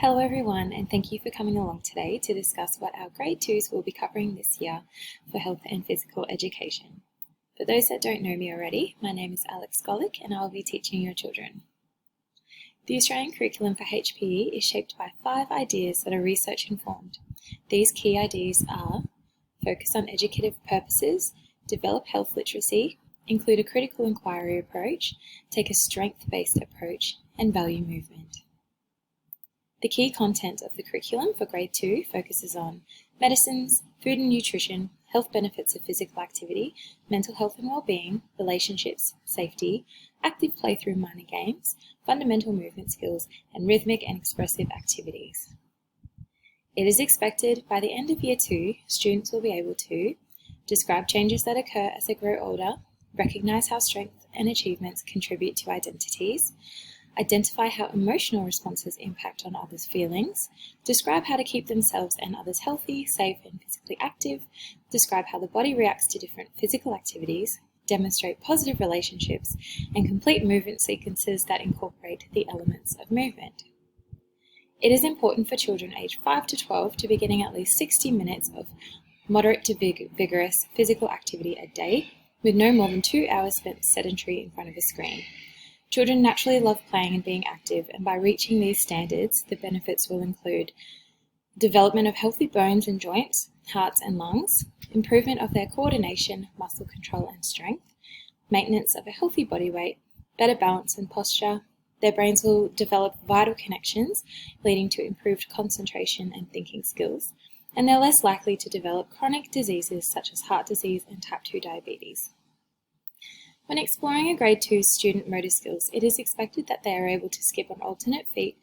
Hello everyone, and thank you for coming along today to discuss what our Grade 2s will be covering this year for health and physical education. For those that don't know me already, my name is Alex Golik and I will be teaching your children. The Australian curriculum for HPE is shaped by 5 ideas that are research informed. These key ideas are: focus on educative purposes, develop health literacy, include a critical inquiry approach, take a strength-based approach, and value movement. The key content of the curriculum for Grade 2 focuses on medicines, food and nutrition, health benefits of physical activity, mental health and well-being, relationships, safety, active play through minor games, fundamental movement skills, and rhythmic and expressive activities. It is expected by the end of Year 2, students will be able to describe changes that occur as they grow older, recognise how strength and achievements contribute to identities, identify how emotional responses impact on others' feelings, describe how to keep themselves and others healthy, safe, and physically active, describe how the body reacts to different physical activities, demonstrate positive relationships, and complete movement sequences that incorporate the elements of movement. It is important for children aged 5 to 12 to be getting at least 60 minutes of moderate to vigorous physical activity a day, with no more than 2 hours spent sedentary in front of a screen. Children naturally love playing and being active, and by reaching these standards, the benefits will include development of healthy bones and joints, hearts and lungs, improvement of their coordination, muscle control and strength, maintenance of a healthy body weight, better balance and posture. Their brains will develop vital connections, leading to improved concentration and thinking skills, and they're less likely to develop chronic diseases such as heart disease and type 2 diabetes. When exploring a Grade 2 student motor skills, it is expected that they are able to skip on alternate feet,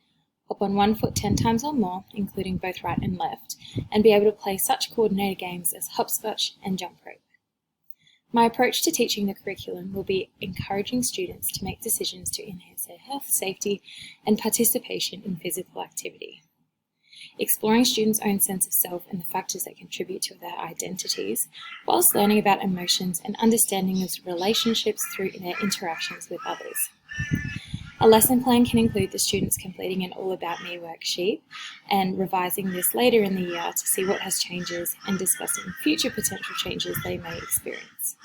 hop on one foot 10 times or more, including both right and left, and be able to play such coordinated games as hopscotch and jump rope. My approach to teaching the curriculum will be encouraging students to make decisions to enhance their health, safety, and participation in physical activity. Exploring students' own sense of self and the factors that contribute to their identities, whilst learning about emotions and understanding those relationships through their interactions with others. A lesson plan can include the students completing an All About Me worksheet and revising this later in the year to see what has changes and discussing future potential changes they may experience.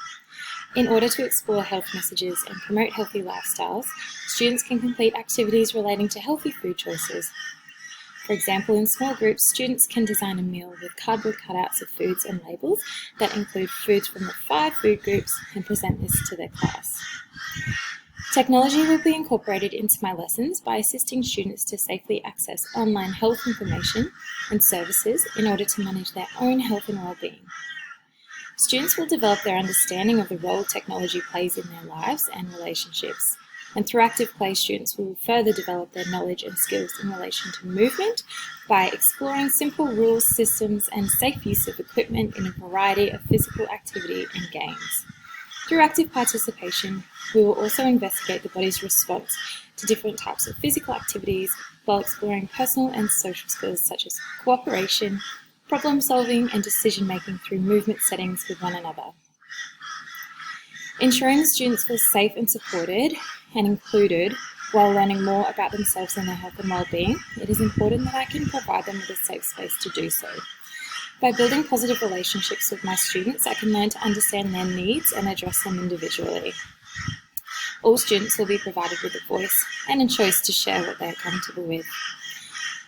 In order to explore health messages and promote healthy lifestyles, students can complete activities relating to healthy food choices. For example, in small groups, students can design a meal with cardboard cutouts of foods and labels that include foods from the 5 food groups and present this to their class. Technology will be incorporated into my lessons by assisting students to safely access online health information and services in order to manage their own health and well-being. Students will develop their understanding of the role technology plays in their lives and relationships. And through active play, students will further develop their knowledge and skills in relation to movement by exploring simple rules, systems, and safe use of equipment in a variety of physical activity and games. Through active participation, we will also investigate the body's response to different types of physical activities while exploring personal and social skills such as cooperation, problem solving, and decision making through movement settings with one another. Ensuring the students feel safe and supported and included while learning more about themselves and their health and well-being, it is important that I can provide them with a safe space to do so. By building positive relationships with my students, I can learn to understand their needs and address them individually. All students will be provided with a voice and a choice to share what they are comfortable with.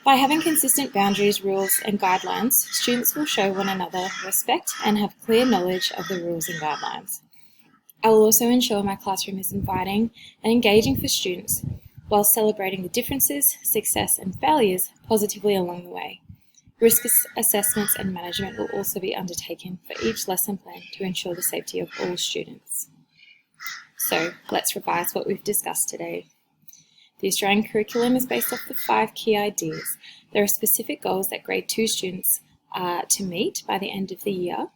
By having consistent boundaries, rules, and guidelines, students will show one another respect and have clear knowledge of the rules and guidelines. I will also ensure my classroom is inviting and engaging for students while celebrating the differences, success, and failures positively along the way. Risk assessments and management will also be undertaken for each lesson plan to ensure the safety of all students. So let's revise what we've discussed today. The Australian curriculum is based off the 5 key ideas. There are specific goals that Grade 2 students are to meet by the end of the year.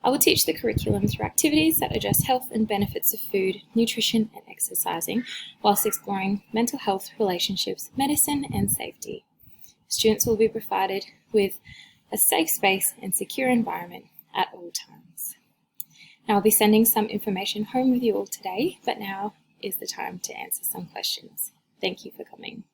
I will teach the curriculum through activities that address health and benefits of food, nutrition, and exercising, whilst exploring mental health, relationships, medicine, and safety. Students will be provided with a safe space and secure environment at all times. Now, I'll be sending some information home with you all today, but now is the time to answer some questions. Thank you for coming.